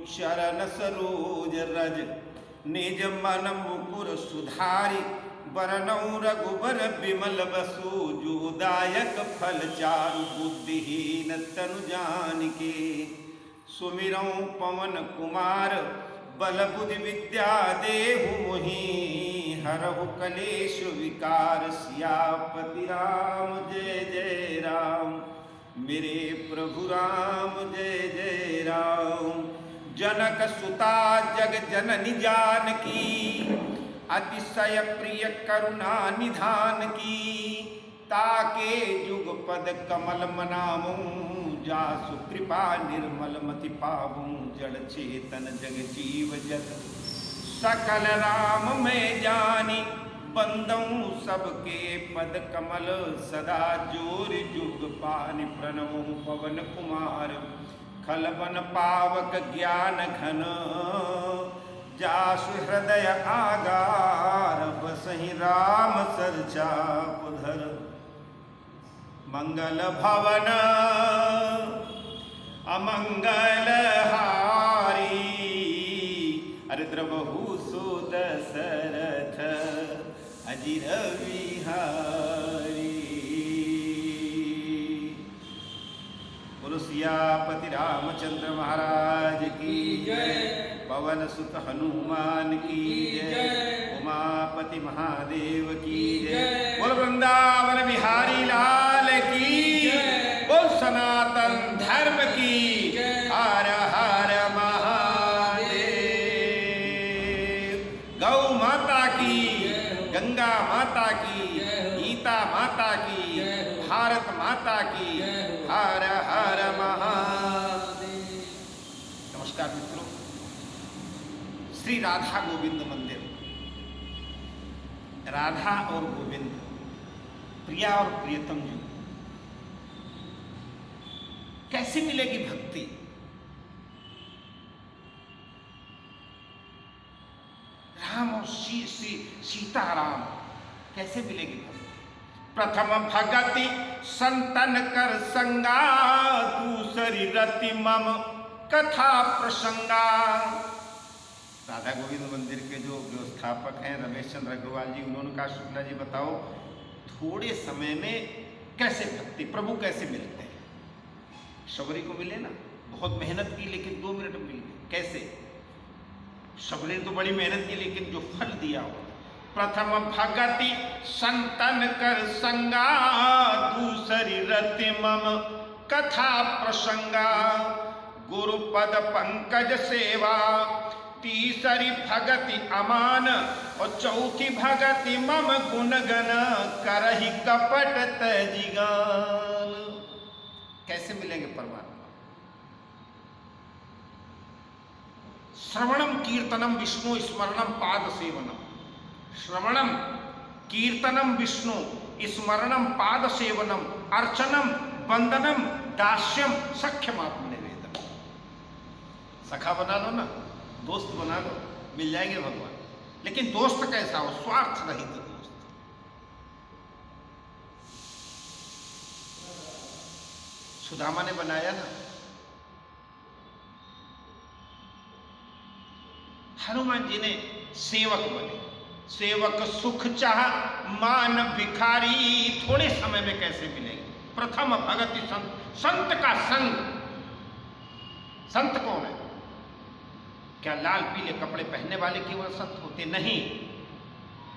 शरण सरोज रज, निज मन मुकुर सुधारि, बरनउँ रघुबर बिमल बसु, जो दायक फल चारु, बुद्धिहीन तनु जानिके। सुमिरौं पवन कुमार, बल बुद्धि विद्या देहु मोहि, हरहु कलेश विकार, सियापति राम जय जय राम। मेरे प्रभु राम जय जय राम। जनक सुता जग जननी जानकी, अतिशय प्रिय करुणा निधान की। ताके जुग पद कमल मनामूं, जासु कृपा निर्मल मति पावूं। जड़ चेतन जग जीव जत, सकल राम मैं जानी। बंदऊं सबके पद कमल, सदा जोर जुग पानि। प्रणमो पवन कुमार, खलवन पावक ज्ञान घन। जासु हृदय आगार, बसहि राम सर चाप धर। मंगल भवन अमंगल हारी, द्रवहु सो दशरथ अजिर विहारी। बोलो सियापति रामचंद्र महाराज की जय, पवन सुत हनुमान की जय, उमापति महादेव की जय। बोल वृंदावन बिहारी लाल की जय, बोल सनातन धर्म की जय। हर हर महादेव। गौ माता की, गंगा माता की, गीता माता की, भारत माता की, हर हर महादेव। नमस्कार मित्रों, श्री राधा गोविंद मंदिर, राधा और गोविंद, प्रिया और प्रियतम जी, कैसे मिलेगी भक्ति? राम और सीताराम कैसे मिलेगी भक्ति? प्रथम भगति संतन कर संगा, दूसरी रति मम कथा प्रसंगा। राधा गोविंद मंदिर के जो व्यवस्थापक हैं रमेश चंद्र अग्रवाल जी, उन्होंने कहा शुक्ला जी बताओ थोड़े समय में कैसे भक्ति, प्रभु कैसे मिलते हैं? शबरी को मिले ना, बहुत मेहनत की लेकिन 2 मिनट मिल गए। कैसे? शबरी ने तो बड़ी मेहनत की लेकिन जो फल दिया हो। प्रथम भगति संतन कर संगा, दूसरी रति मम कथा प्रसंगा। गुरुपद पंकज सेवा, तीसरी भगति अमान, और चौथी भगति मम गुणगन, करहि कपट तजिगान। कैसे मिलेंगे परमात्मा? श्रवणम कीर्तनम विष्णु स्मरणम पाद सेवनम। श्रवणम कीर्तनम विष्णु स्मरणम पाद सेवनम, अर्चनम वंदनम दास्यम सख्यमात्मनिवेदनम। सखा बना लो ना, दोस्त बना लो, मिल जाएंगे भगवान। लेकिन दोस्त कैसा हो? स्वार्थ रहित दोस्त। सुदामा ने बनाया ना, हनुमान जी ने सेवक बने। सेवक सुख चाह मान भिखारी, थोड़े समय में कैसे मिलेंगे? प्रथम भगति संत, संत का संग। संत कौन है? क्या लाल पीले कपड़े पहनने वाले केवल संत होते? नहीं।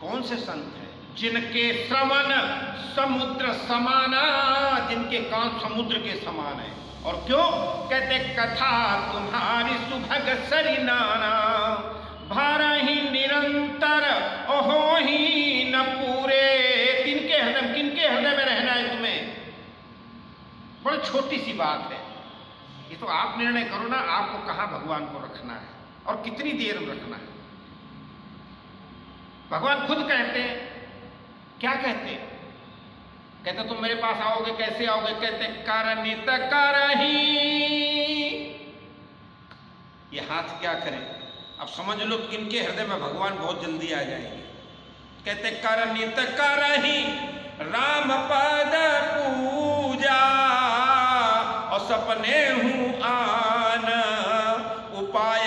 कौन से संत हैं? जिनके श्रवण समुद्र समाना, जिनके कान समुद्र के समान है। और क्यों? कहते कथा तुम्हारी सुभग सरी नाना, भारही निरंतर ओहो ही न पूरे। किनके हृदय में रहना है तुम्हें? बड़ी छोटी सी बात है ये, तो आप निर्णय करो ना, आपको कहाँ भगवान को रखना है और कितनी देर में रखना है। भगवान खुद कहते हैं, क्या कहते हैं? कहते तुम मेरे पास आओगे, कैसे आओगे? कहते करनित करही। ये हाथ क्या करें? अब समझ लो किनके हृदय में भगवान बहुत जल्दी आ जाएंगे। कहते करनित करही राम पद पूजा, और सपने हूँ आन उपाय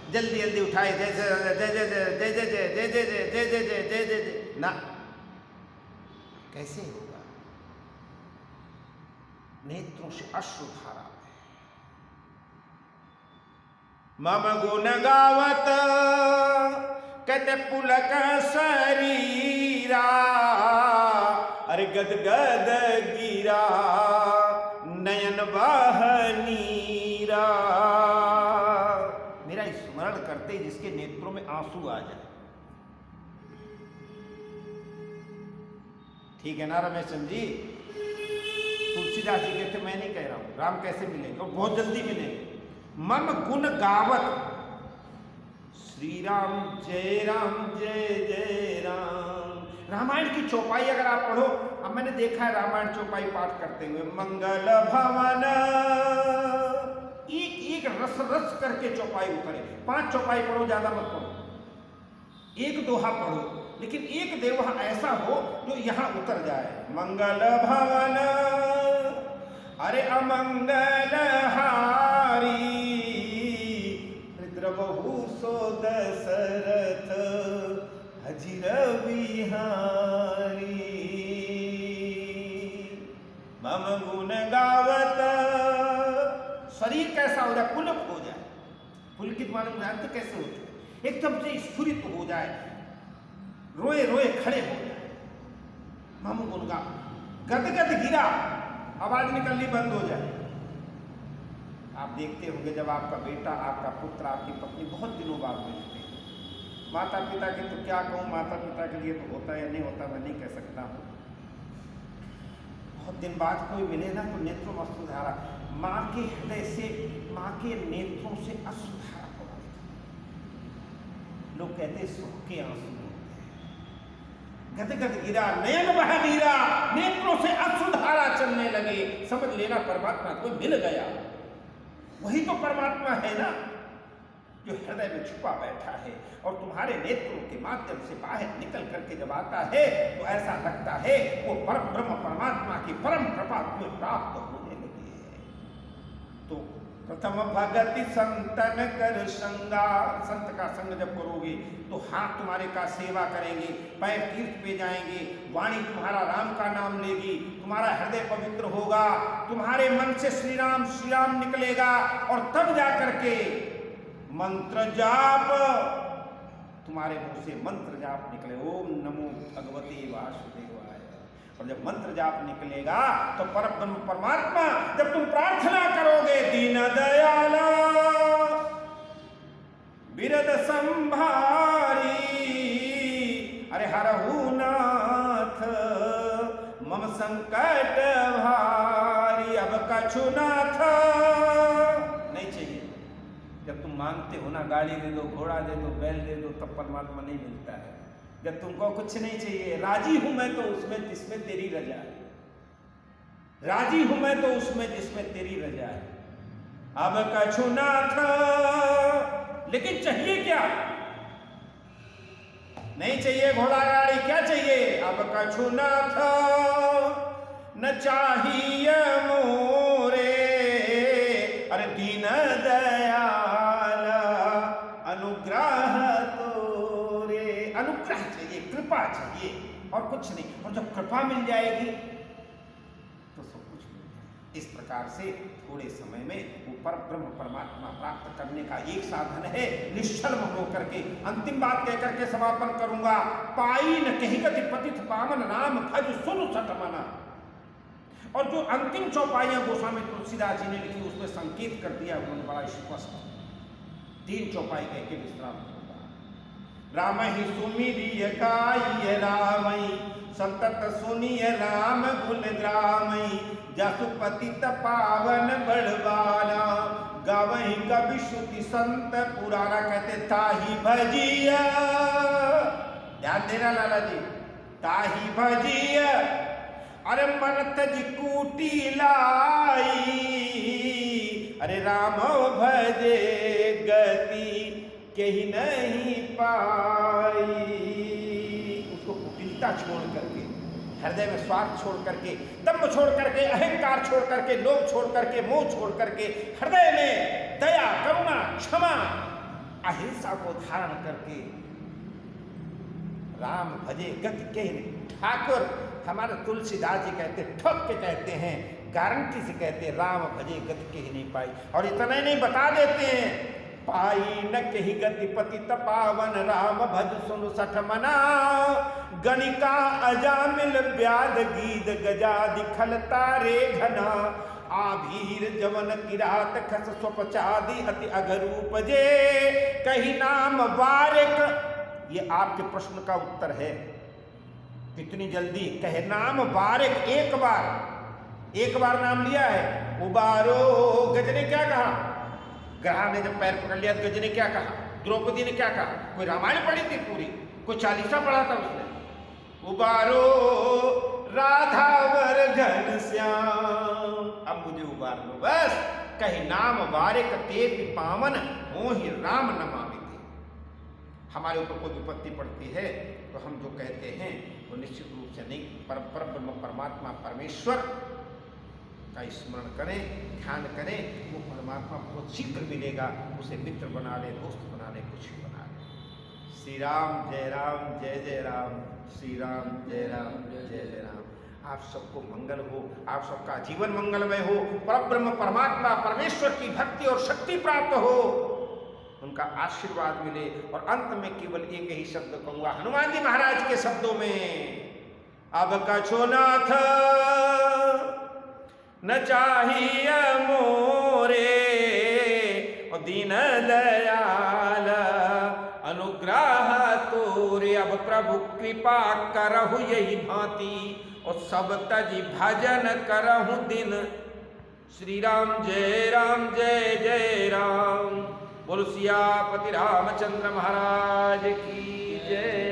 जल्दी जल्दी उठाए जय जय जय जय जय जय जय जय जय जय जय जय जय जय जय जय जय ना, कैसे होगा? नेत्रों से अश्रुधारा। मम गुण गावत कहते पुलक शरीरा, अरे गद गद गिरा नयन बहनीरा। मेरा स्मरण करते जिसके नेत्रों में आंसू आ जाए। ठीक है ना रमेश जी? तुलसीदास जी कहते मैं नहीं कह रहा हूं, राम कैसे मिलेंगे और बहुत जल्दी मिलेंगे। मम गुण गावत, श्री राम जय जय राम। रामायण की चौपाई अगर आप पढ़ो, अब मैंने देखा है रामायण चौपाई पाठ करते हुए, मंगल भवन, एक एक रस रस करके चौपाई उतरे। 5 चौपाई पढ़ो, ज्यादा मत पढ़ो, एक दोहा पढ़ो, लेकिन एक देवहा ऐसा हो जो यहां उतर जाए। मंगल भवन अरे अमंगल हारी, रुद्रबहु सो दशरथ अजिर बिहारी। मम गुण गावत, शरीर कैसा हो जाए? पुलक हो जाए। पुलकित मालूम जानते कैसे होते हैं? एकदम से स्फुरित हो जाए, रोए रोए खड़े हो जाए। मम गुण गा, गदगद गिरा, आवाज निकलनी बंद हो जाए। आप देखते होंगे जब आपका बेटा, आपका पुत्र, आपकी पत्नी बहुत दिनों बाद मिलते हैं। माता पिता की तो क्या कहूँ, माता पिता के लिए तो होता या नहीं होता मैं नहीं कह सकता हूँ। बहुत दिन बाद कोई मिले ना तो नेत्रों में अश्रुधारा, माँ के हृदय से, माँ के नेत्रों से अश्रुधारा पड़ा। लोग कहते सुख के आंसू होते हैं। गदगद गिरा नयन बहनीरा, नेत्रों से अश्रुधारा चलने लगे। समझ लेना परमात्मा को मिल गया। वही तो परमात्मा है ना, जो हृदय में छुपा बैठा है और तुम्हारे नेत्रों के माध्यम से बाहर निकल करके जब आता है तो ऐसा लगता है वो परम ब्रह्म परमात्मा की परम कृपा तुम्हें प्राप्त होने लगी है। तो प्रथम भगति संतन कर संगा, संत का संग जब करोगे तो हाथ तुम्हारे का सेवा करेंगे, पैर तीर्थ पे जाएंगे, वाणी तुम्हारा राम का नाम लेगी, तुम्हारा हृदय पवित्र होगा, तुम्हारे मन से श्री राम निकलेगा और तब जा करके मंत्र जाप, तुम्हारे मुंह से मंत्र जाप निकले, ओम नमो भगवते वासुदेवाय। और जब मंत्र जाप निकलेगा तो परब्रह्म परमात्मा, जब तुम प्रार्थना करोगे, दीन दयाला बिरद संभारी, अरे हरहु नाथ मम संकट भारी, अब कछु नाथ। नहीं चाहिए। जब तुम मांगते हो ना, गाड़ी दे दो, घोड़ा दे दो, बैल दे दो, तब परमात्मा नहीं मिलता है। जब तुमको कुछ नहीं चाहिए, राजी हूं मैं तो उसमें जिसमें तेरी रजा है, राजी हूं मैं तो उसमें जिसमें तेरी रजा है। अब कछु नाथ, लेकिन चाहिए क्या? नहीं चाहिए घोड़ा गाड़ी, क्या चाहिए? अब कछु नाथ न चाहिए मोरे, अरे दीन दयाल अनुग्रह तोरे। अनुग्रह चाहिए, कृपा चाहिए और कुछ नहीं। और जब कृपा मिल जाएगी तो सब कुछ मिल जाएगा। इस प्रकार से थोड़े समय में वो परब्रह्म परमात्मा प्राप्त करने का एक साधन है, निश्चल होकर के। अंतिम बात कहकर के समापन करूंगा। पाई न कही गति पतित पावन, राम भज सुन सठ मना। और जो अंतिम चौपाइयां गोस्वामी तुलसीदास जी ने लिखी, उसमें संकेत कर दिया उन्होंने बड़ा स्पष्ट। 3 चौपाई कह के विश्राम करूंगा। राम ही सुमिरिय गाइय रामई, संतत सुनिय राम गुण ग्रामई, जसु पतित पावन बड़वाना, गावही कवि श्रुति संत पुराना। कहते ताही भजिया, ध्यान देना लाला जी, ताही भजिया, अरे मन तज कूटी लाई, अरे राम भजे गति कहीं नहीं पाई। उसको कुटिलता छोड़ करके, हृदय में स्वार्थ छोड़ करके, दम्भ छोड़ करके, अहंकार छोड़ करके, लोभ छोड़ करके, मोह छोड़ करके, हृदय में दया, करुणा, क्षमा, अहिंसा को धारण करके राम भजे गति कहने। ठाकुर हमारे तुलसीदास जी कहते, ठोक के कहते हैं, गारंटी से कहते हैं, राम भजे गति कह नहीं पाई। और इतना ही नहीं, बता देते हैं, पाई न कही गति पति तपावन, राम भज सुन सठ मना, गणिका अजामिल व्याध गीत गजादि खल तारे घना, आभीर जवन किरात खस स्वपचादि अति अघरूप जे, कही नाम वारिक। ये आपके प्रश्न का उत्तर है, कितनी जल्दी कहे नाम वारिक। एक बार नाम लिया है। उबारो, गज ने क्या कहा? ग्रहा ने जब पैर पकड़ लिया तो गज ने क्या कहा? द्रौपदी ने क्या कहा? कोई रामायण पढ़ी थी पूरी? कोई चालीसा पढ़ा था उसने? उबारो राधावर घन श्याम, अब मुझे उबार लो बस। कही नाम वारिक ते पावन, मोहि राम नमामि। हमारे ऊपर कोई विपत्ति पड़ती है तो हम जो कहते हैं वो निश्चित रूप से नहीं, पर ब्रह्म परमात्मा परमेश्वर का स्मरण करें, ध्यान करें, वो परमात्मा बहुत शीघ्र मिलेगा। उसे मित्र बना ले, दोस्त बना ले, कुछ भी बना ले। श्री राम जय राम, श्री राम जय राम। आप सबको मंगल हो, आप सबका जीवन मंगलमय हो, परब्रह्म परमात्मा परमेश्वर की भक्ति और शक्ति प्राप्त हो, उनका आशीर्वाद मिले। और अंत में केवल एक ही शब्द कहूंगा हनुमान जी महाराज के शब्दों में, अब कछो नाथ न चाहिए मोरे, और दीन दयाल अनुग्रह तोरे, अब प्रभु कृपा करहु यही भांति, और सब तजी भजन करहु दिन। श्री राम जय राम। बोलो सियापति रामचंद्र महाराज की जय।